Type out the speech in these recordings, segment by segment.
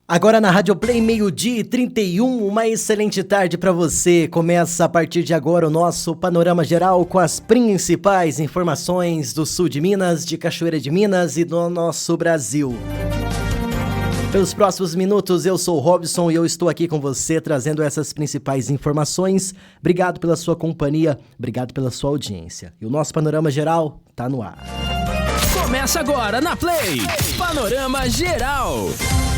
Agora na Rádio Play, 12h31, uma excelente tarde para você. Começa a partir de agora o nosso panorama geral com as principais informações do sul de Minas, de Cachoeira de Minas e do nosso Brasil. Pelos próximos minutos, eu sou o Robson e eu estou aqui com você trazendo essas principais informações. Obrigado pela sua companhia, obrigado pela sua audiência. E o nosso panorama geral tá no ar. Começa agora na Play, Panorama Geral.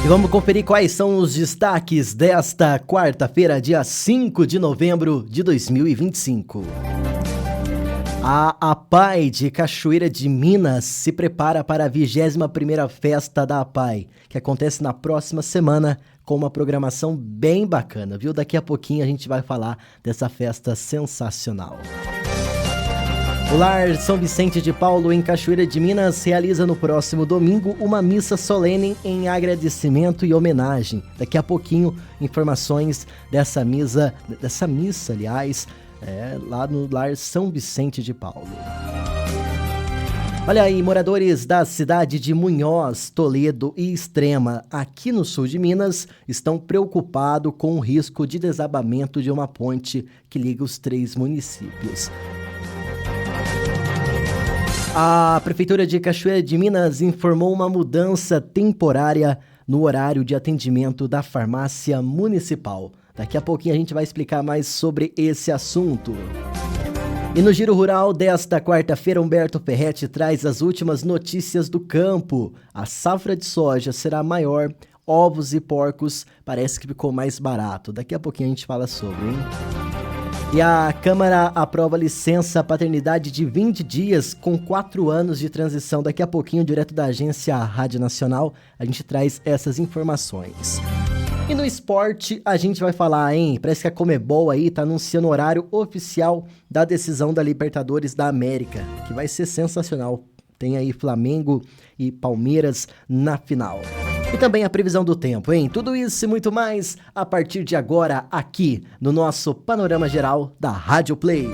E vamos conferir quais são os destaques desta quarta-feira, dia 5 de novembro de 2025. A APAI de Cachoeira de Minas se prepara para a 21ª Festa da APAI, que acontece na próxima semana com uma programação bem bacana, viu? Daqui a pouquinho a gente vai falar dessa festa sensacional. O Lar São Vicente de Paulo, em Cachoeira de Minas, realiza no próximo domingo uma missa solene em agradecimento e homenagem. Daqui a pouquinho, informações dessa missa, aliás, lá no Lar São Vicente de Paulo. Olha aí, moradores da cidade de Munhoz, Toledo e Extrema, aqui no sul de Minas, estão preocupados com o risco de desabamento de uma ponte que liga os três municípios. A Prefeitura de Cachoeira de Minas informou uma mudança temporária no horário de atendimento da farmácia municipal. Daqui a pouquinho a gente vai explicar mais sobre esse assunto. E no Giro Rural desta quarta-feira, Humberto Ferretti traz as últimas notícias do campo. A safra de soja será maior, ovos e porcos parece que ficou mais barato. Daqui a pouquinho a gente fala sobre, hein? E a Câmara aprova licença paternidade de 20 dias com 4 anos de transição. Daqui a pouquinho, direto da agência Rádio Nacional, a gente traz essas informações. E no esporte, a gente vai falar, hein? Parece que a Conmebol aí tá anunciando o horário oficial da decisão da Libertadores da América, que vai ser sensacional. Tem aí Flamengo e Palmeiras na final. E também a previsão do tempo, hein? Tudo isso e muito mais a partir de agora aqui no nosso Panorama Geral da Rádio Play.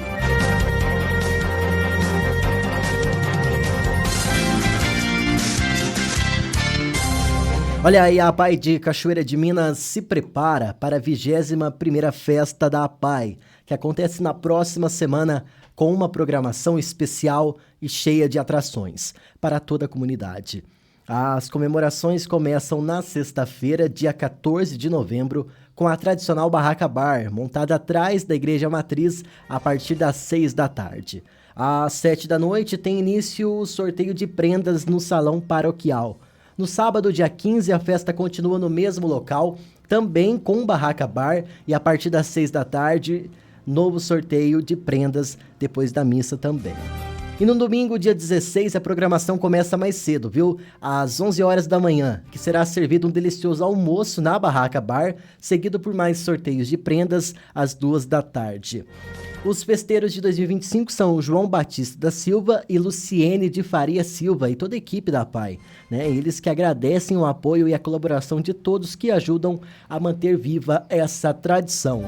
Olha aí, a APAI de Cachoeira de Minas se prepara para a 21ª Festa da APAI, que acontece na próxima semana com uma programação especial e cheia de atrações para toda a comunidade. As comemorações começam na sexta-feira, dia 14 de novembro, com a tradicional Barraca Bar, montada atrás da Igreja Matriz a partir das 6 da tarde. Às 7 da noite tem início o sorteio de prendas no Salão Paroquial. No sábado, dia 15, a festa continua no mesmo local, também com Barraca Bar, e a partir das 6 da tarde, novo sorteio de prendas depois da missa também. E no domingo, dia 16, a programação começa mais cedo, viu? Às 11 horas da manhã, que será servido um delicioso almoço na Barraca Bar, seguido por mais sorteios de prendas às 2 da tarde. Os festeiros de 2025 são João Batista da Silva e Luciene de Faria Silva e toda a equipe da APAI, né? Eles que agradecem o apoio e a colaboração de todos que ajudam a manter viva essa tradição.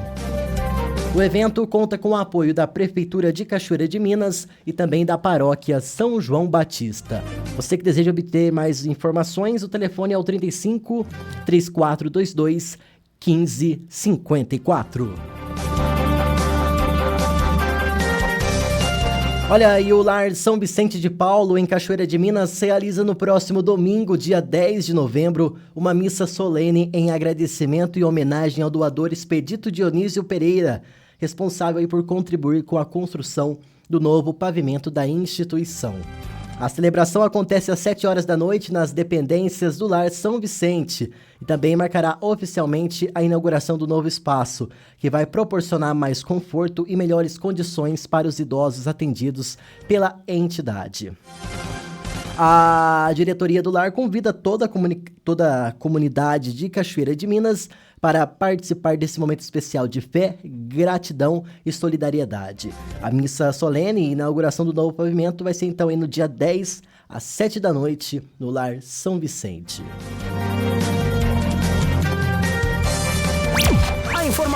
O evento conta com o apoio da Prefeitura de Cachoeira de Minas e também da Paróquia São João Batista. Você que deseja obter mais informações, o telefone é o 35 3422 1554. Olha, e o Lar São Vicente de Paulo, em Cachoeira de Minas, realiza no próximo domingo, dia 10 de novembro, uma missa solene em agradecimento e homenagem ao doador Expedito Dionísio Pereira, responsável aí por contribuir com a construção do novo pavimento da instituição. A celebração acontece às 7 horas da noite nas dependências do Lar São Vicente e também marcará oficialmente a inauguração do novo espaço, que vai proporcionar mais conforto e melhores condições para os idosos atendidos pela entidade. A diretoria do Lar convida toda a comunidade de Cachoeira de Minas para participar desse momento especial de fé, gratidão e solidariedade. A missa solene e inauguração do novo pavimento vai ser então no dia 10, às 7 da noite, no Lar São Vicente.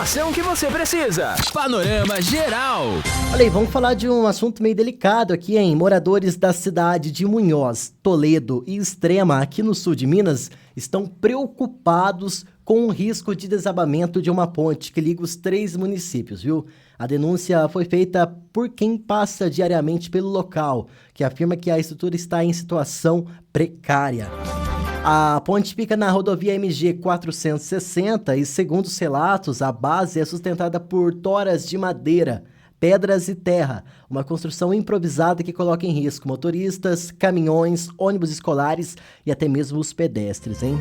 informação que você precisa. Panorama Geral. Olha aí, vamos falar de um assunto meio delicado aqui, hein? Moradores da cidade de Munhoz, Toledo e Extrema, aqui no sul de Minas, estão preocupados com o risco de desabamento de uma ponte que liga os 3 municípios, viu? A denúncia foi feita por quem passa diariamente pelo local, que afirma que a estrutura está em situação precária. A ponte fica na rodovia MG 460 e, segundo os relatos, a base é sustentada por toras de madeira, pedras e terra, uma construção improvisada que coloca em risco motoristas, caminhões, ônibus escolares e até mesmo os pedestres, hein?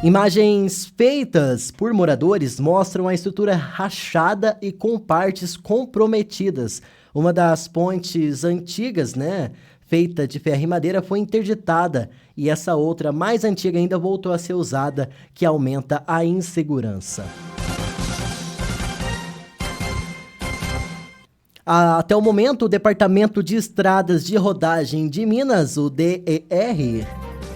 Imagens feitas por moradores mostram a estrutura rachada e com partes comprometidas. Uma das pontes antigas, feita de ferro e madeira, foi interditada e essa outra, mais antiga ainda, voltou a ser usada, que aumenta a insegurança. Até o momento, o Departamento de Estradas de Rodagem de Minas, o DER,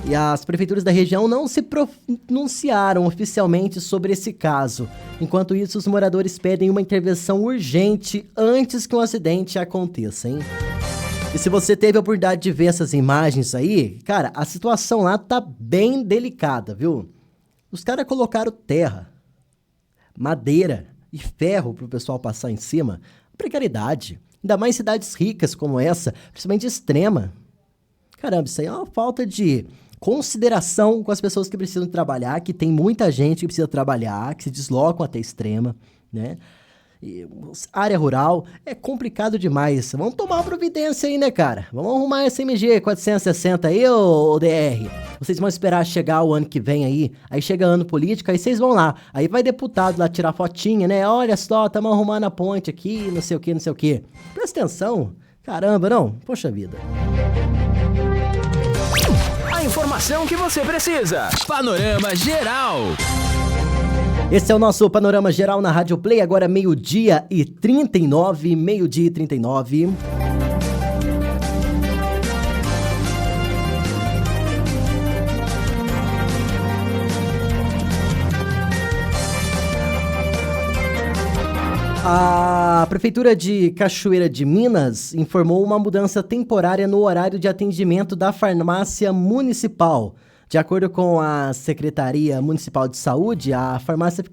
e as prefeituras da região não se pronunciaram oficialmente sobre esse caso. Enquanto isso, os moradores pedem uma intervenção urgente antes que um acidente aconteça, hein? E se você teve a oportunidade de ver essas imagens aí, cara, a situação lá tá bem delicada, viu? Os caras colocaram terra, madeira e ferro pro pessoal passar em cima. Precariedade. Ainda mais em cidades ricas como essa, principalmente Extrema. Caramba, isso aí é uma falta de consideração com as pessoas que precisam trabalhar, que tem muita gente que precisa trabalhar, que se deslocam até Extrema, né? E área rural é complicado demais. Vamos tomar uma providência aí, né, cara? Vamos arrumar essa MG 460 aí, ô DR. Vocês vão esperar chegar o ano que vem aí chega ano político, aí vocês vão lá. Aí vai deputado lá tirar fotinha, né? Olha só, estamos arrumando a ponte aqui, não sei o que, não sei o que. Presta atenção. Caramba, não? Poxa vida. A informação que você precisa. Panorama Geral. Esse é o nosso Panorama Geral na Rádio Play, agora meio-dia e 39, meio-dia e 39. A Prefeitura de Cachoeira de Minas informou uma mudança temporária no horário de atendimento da farmácia municipal. De acordo com a Secretaria Municipal de Saúde, a farmácia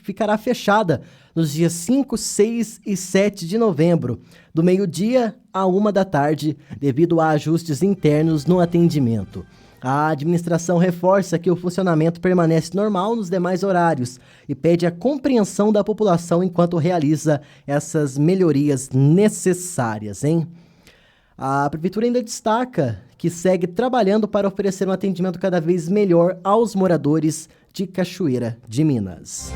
ficará fechada nos dias 5, 6 e 7 de novembro, do meio-dia à 1 da tarde, devido a ajustes internos no atendimento. A administração reforça que o funcionamento permanece normal nos demais horários e pede a compreensão da população enquanto realiza essas melhorias necessárias, hein? A Prefeitura ainda destaca que segue trabalhando para oferecer um atendimento cada vez melhor aos moradores de Cachoeira de Minas.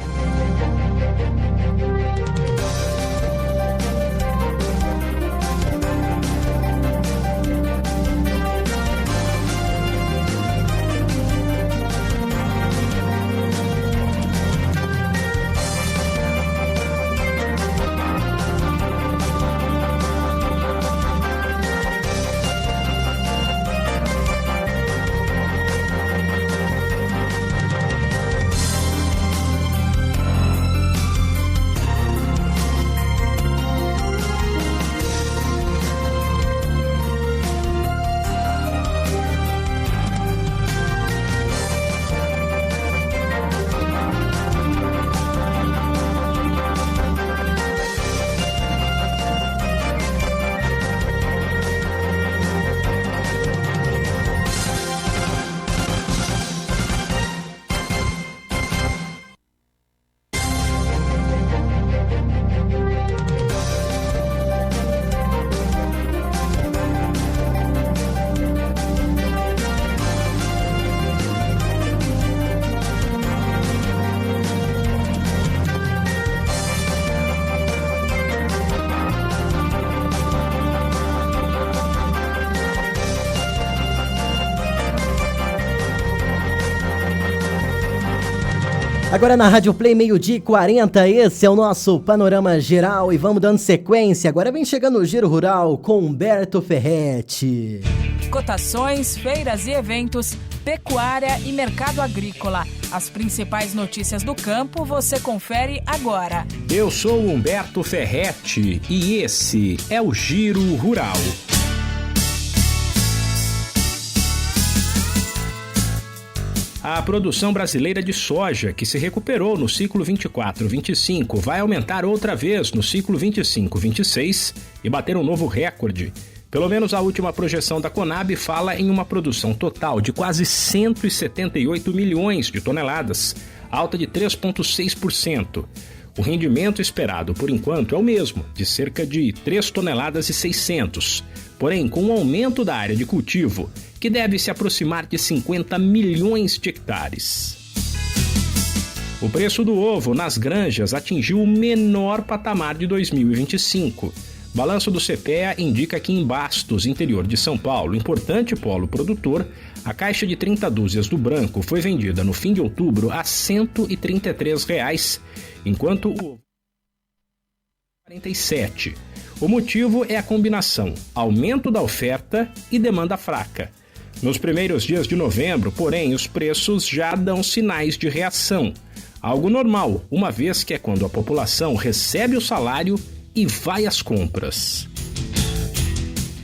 Agora na Rádio Play, 12h40, esse é o nosso Panorama Geral e vamos dando sequência. Agora vem chegando o Giro Rural com Humberto Ferretti. Cotações, feiras e eventos, pecuária e mercado agrícola. As principais notícias do campo você confere agora. Eu sou Humberto Ferretti e esse é o Giro Rural. A produção brasileira de soja, que se recuperou no ciclo 24-25, vai aumentar outra vez no ciclo 25-26 e bater um novo recorde. Pelo menos a última projeção da Conab fala em uma produção total de quase 178 milhões de toneladas, alta de 3,6%. O rendimento esperado, por enquanto, é o mesmo, de cerca de 3 toneladas e 600, porém com um aumento da área de cultivo, que deve se aproximar de 50 milhões de hectares. O preço do ovo nas granjas atingiu o menor patamar de 2025. Balanço do CPEA indica que em Bastos, interior de São Paulo, importante polo produtor, a caixa de 30 dúzias do branco foi vendida no fim de outubro a R$ 133, enquanto o ovo 47. O motivo é a combinação aumento da oferta e demanda fraca. Nos primeiros dias de novembro, porém, os preços já dão sinais de reação. Algo normal, uma vez que é quando a população recebe o salário e vai às compras.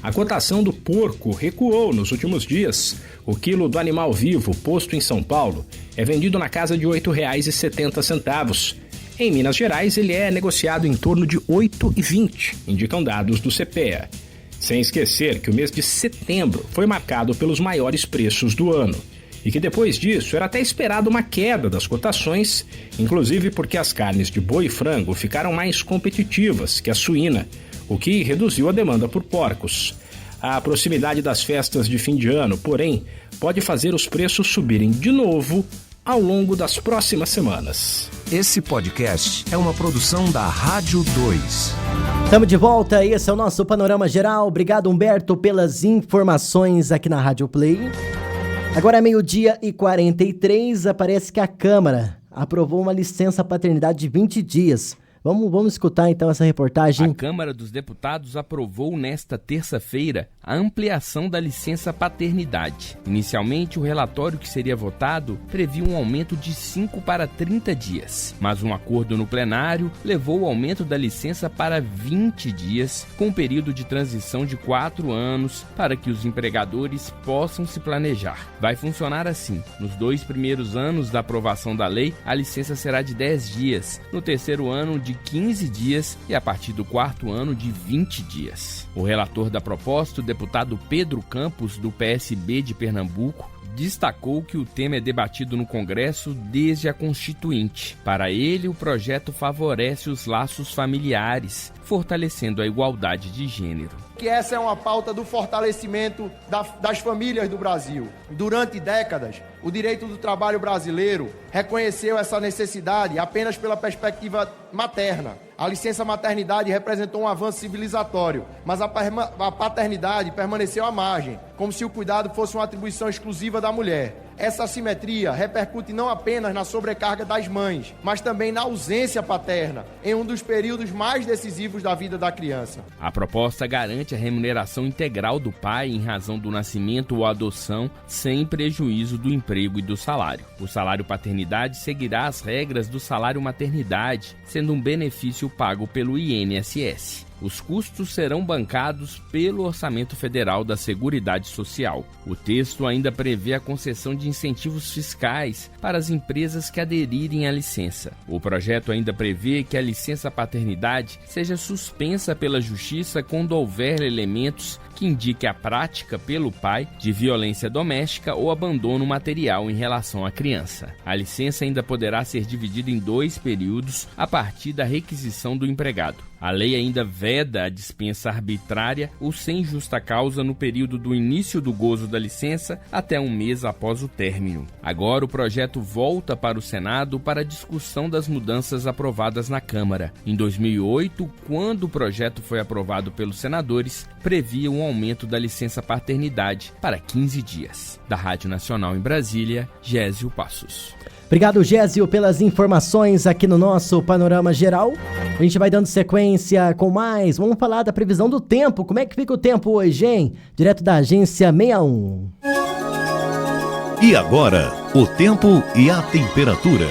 A cotação do porco recuou nos últimos dias. O quilo do animal vivo posto em São Paulo é vendido na casa de R$ 8,70. Em Minas Gerais, ele é negociado em torno de R$ 8,20, indicam dados do CPEA. Sem esquecer que o mês de setembro foi marcado pelos maiores preços do ano e que depois disso era até esperado uma queda das cotações, inclusive porque as carnes de boi e frango ficaram mais competitivas que a suína, o que reduziu a demanda por porcos. A proximidade das festas de fim de ano, porém, pode fazer os preços subirem de novo ao longo das próximas semanas. Esse podcast é uma produção da Rádio 2. Estamos de volta, esse é o nosso Panorama Geral. Obrigado, Humberto, pelas informações aqui na Rádio Play. Agora é 12h43, aparece que a Câmara aprovou uma licença paternidade de 20 dias. Vamos escutar então essa reportagem. A Câmara dos Deputados aprovou nesta terça-feira a ampliação da licença paternidade. Inicialmente, o relatório que seria votado previa um aumento de 5 para 30 dias, mas um acordo no plenário levou o aumento da licença para 20 dias, com um período de transição de 4 anos para que os empregadores possam se planejar. Vai funcionar assim: nos 2 primeiros anos da aprovação da lei, a licença será de 10 dias, no terceiro ano de 15 dias e a partir do 4º ano de 20 dias. O relator da proposta, o deputado Pedro Campos, do PSB de Pernambuco, destacou que o tema é debatido no Congresso desde a Constituinte. Para ele, o projeto favorece os laços familiares, fortalecendo a igualdade de gênero. Que essa é uma pauta do fortalecimento das famílias do Brasil. Durante décadas, o direito do trabalho brasileiro reconheceu essa necessidade apenas pela perspectiva materna. A licença maternidade representou um avanço civilizatório, mas a paternidade permaneceu à margem, como se o cuidado fosse uma atribuição exclusiva da mulher. Essa assimetria repercute não apenas na sobrecarga das mães, mas também na ausência paterna, em um dos períodos mais decisivos da vida da criança. A proposta garante a remuneração integral do pai em razão do nascimento ou adoção, sem prejuízo do emprego e do salário. O salário paternidade seguirá as regras do salário maternidade, sendo um benefício pago pelo INSS. Os custos serão bancados pelo Orçamento Federal da Seguridade Social. O texto ainda prevê a concessão de incentivos fiscais para as empresas que aderirem à licença. O projeto ainda prevê que a licença paternidade seja suspensa pela Justiça quando houver elementos que indiquem a prática pelo pai de violência doméstica ou abandono material em relação à criança. A licença ainda poderá ser dividida em 2 períodos a partir da requisição do empregado. A lei ainda veda a dispensa arbitrária ou sem justa causa no período do início do gozo da licença até 1 mês após o término. Agora o projeto volta para o Senado para a discussão das mudanças aprovadas na Câmara. Em 2008, quando o projeto foi aprovado pelos senadores, previa um aumento da licença paternidade para 15 dias. Da Rádio Nacional em Brasília, Gésio Passos. Obrigado, Gésio, pelas informações aqui no nosso Panorama Geral. A gente vai dando sequência com mais. Vamos falar da previsão do tempo. Como é que fica o tempo hoje, hein? Direto da Agência 61. E agora, o tempo e a temperatura.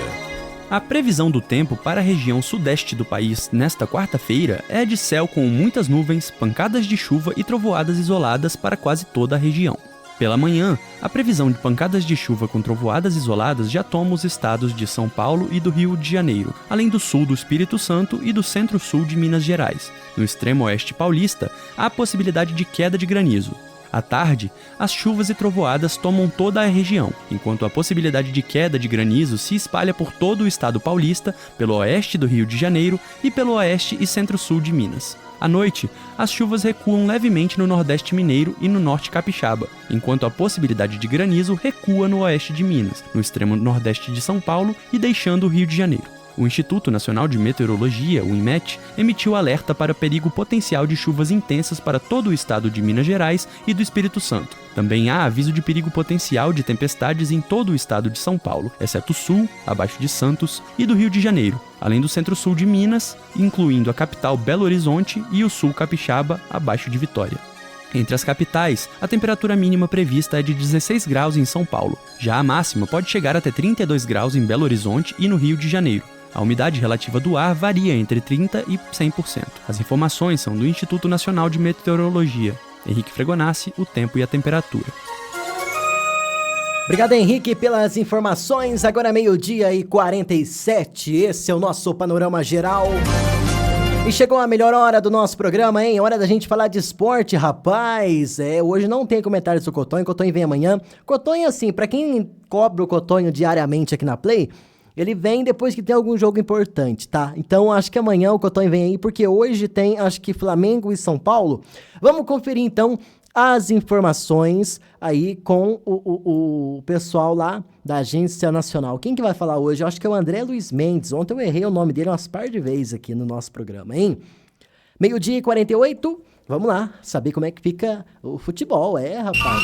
A previsão do tempo para a região sudeste do país nesta quarta-feira é de céu com muitas nuvens, pancadas de chuva e trovoadas isoladas para quase toda a região. Pela manhã, a previsão de pancadas de chuva com trovoadas isoladas já toma os estados de São Paulo e do Rio de Janeiro, além do sul do Espírito Santo e do centro-sul de Minas Gerais. No extremo oeste paulista, há a possibilidade de queda de granizo. À tarde, as chuvas e trovoadas tomam toda a região, enquanto a possibilidade de queda de granizo se espalha por todo o estado paulista, pelo oeste do Rio de Janeiro e pelo oeste e centro-sul de Minas. À noite, as chuvas recuam levemente no Nordeste Mineiro e no Norte Capixaba, enquanto a possibilidade de granizo recua no oeste de Minas, no extremo nordeste de São Paulo e deixando o Rio de Janeiro. O Instituto Nacional de Meteorologia, o INMET, emitiu alerta para perigo potencial de chuvas intensas para todo o estado de Minas Gerais e do Espírito Santo. Também há aviso de perigo potencial de tempestades em todo o estado de São Paulo, exceto o sul, abaixo de Santos, e do Rio de Janeiro, além do centro-sul de Minas, incluindo a capital Belo Horizonte e o sul capixaba, abaixo de Vitória. Entre as capitais, a temperatura mínima prevista é de 16 graus em São Paulo. Já a máxima pode chegar até 32 graus em Belo Horizonte e no Rio de Janeiro. A umidade relativa do ar varia entre 30% e 100%. As informações são do Instituto Nacional de Meteorologia. Henrique Fregonassi, o tempo e a temperatura. Obrigado, Henrique, pelas informações. Agora 12:47. Esse é o nosso Panorama Geral. E chegou a melhor hora do nosso programa, hein? Hora da gente falar de esporte, rapaz. Hoje não tem comentários do Cotonho. Cotonho vem amanhã. Cotonho, assim, pra quem cobra o Cotonho diariamente aqui na Play, ele vem depois que tem algum jogo importante, tá? Então, acho que amanhã o Cotonho vem aí, porque hoje tem, acho que Flamengo e São Paulo. Vamos conferir, então, as informações aí com o pessoal lá da Agência Nacional. Quem que vai falar hoje? Eu acho que é o André Luiz Mendes. Ontem eu errei o nome dele umas par de vezes aqui no nosso programa, hein? 12:48. Vamos lá, saber como é que fica o futebol, rapaz.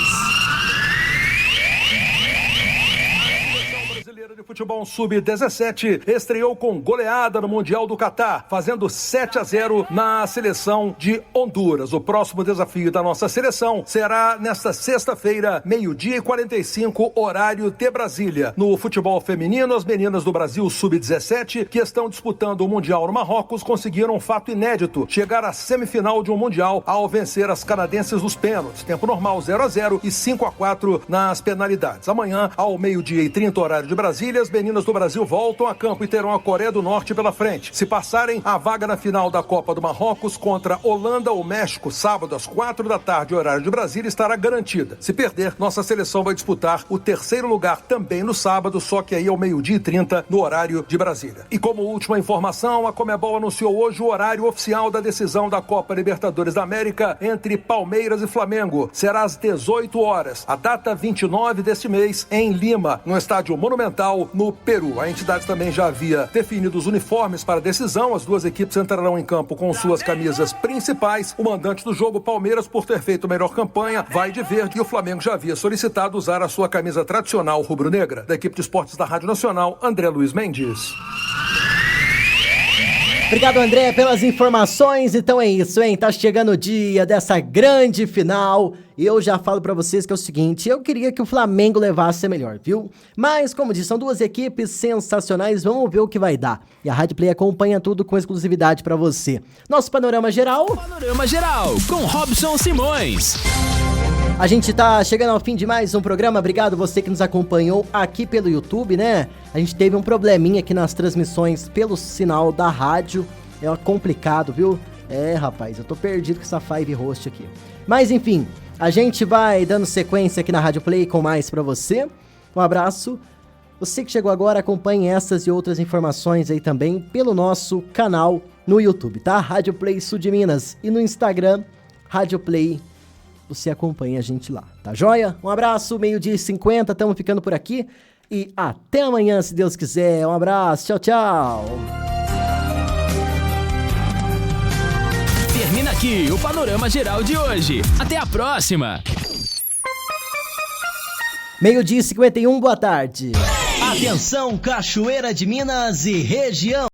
De futebol sub-17 estreou com goleada no Mundial do Catar, fazendo 7-0 na seleção de Honduras. O próximo desafio da nossa seleção será nesta sexta-feira, 12:45, horário de Brasília. No futebol feminino, as meninas do Brasil sub-17, que estão disputando o Mundial no Marrocos, conseguiram um fato inédito: chegar à semifinal de um Mundial ao vencer as canadenses nos pênaltis. Tempo normal 0-0 e 5-4 nas penalidades. Amanhã, ao 12:30, horário de Brasília, as meninas do Brasil voltam a campo e terão a Coreia do Norte pela frente. Se passarem, a vaga na final da Copa do Marrocos contra Holanda ou México, sábado às 4 da tarde, horário de Brasília, estará garantida. Se perder, nossa seleção vai disputar o terceiro lugar também no sábado, só que aí ao 12:30 no horário de Brasília. E como última informação, a Conmebol anunciou hoje o horário oficial da decisão da Copa Libertadores da América entre Palmeiras e Flamengo. Será às 18 horas. A data 29 deste mês, em Lima, no Estádio Monumental, no Peru. A entidade também já havia definido os uniformes para a decisão. As duas equipes entrarão em campo com suas camisas principais. O mandante do jogo, Palmeiras, por ter feito a melhor campanha, vai de verde, e o Flamengo já havia solicitado usar a sua camisa tradicional rubro-negra. Da equipe de esportes da Rádio Nacional, André Luiz Mendes. Obrigado, André, pelas informações. Então é isso, hein? Tá chegando o dia dessa grande final. E eu já falo pra vocês que é o seguinte: eu queria que o Flamengo levasse a melhor, viu? Mas, como disse, são duas equipes sensacionais. Vamos ver o que vai dar. E a Rádio Play acompanha tudo com exclusividade pra você. Nosso Panorama Geral. Panorama Geral, com Robson Simões. A gente tá chegando ao fim de mais um programa. Obrigado você que nos acompanhou aqui pelo YouTube, né? A gente teve um probleminha aqui nas transmissões pelo sinal da rádio. É complicado, viu? Rapaz, eu tô perdido com essa Five Host aqui. Mas enfim, a gente vai dando sequência aqui na Rádio Play com mais pra você. Um abraço. Você que chegou agora, acompanhe essas e outras informações aí também pelo nosso canal no YouTube, tá? Rádio Play Sul de Minas. E no Instagram, Rádio Play. Você acompanha a gente lá, tá joia? Um abraço, 12:50, estamos ficando por aqui. E até amanhã, se Deus quiser. Um abraço, tchau, tchau. Termina aqui aqui o Panorama Geral de hoje. Até a próxima! 12h51, boa tarde. Atenção, Cachoeira de Minas e região.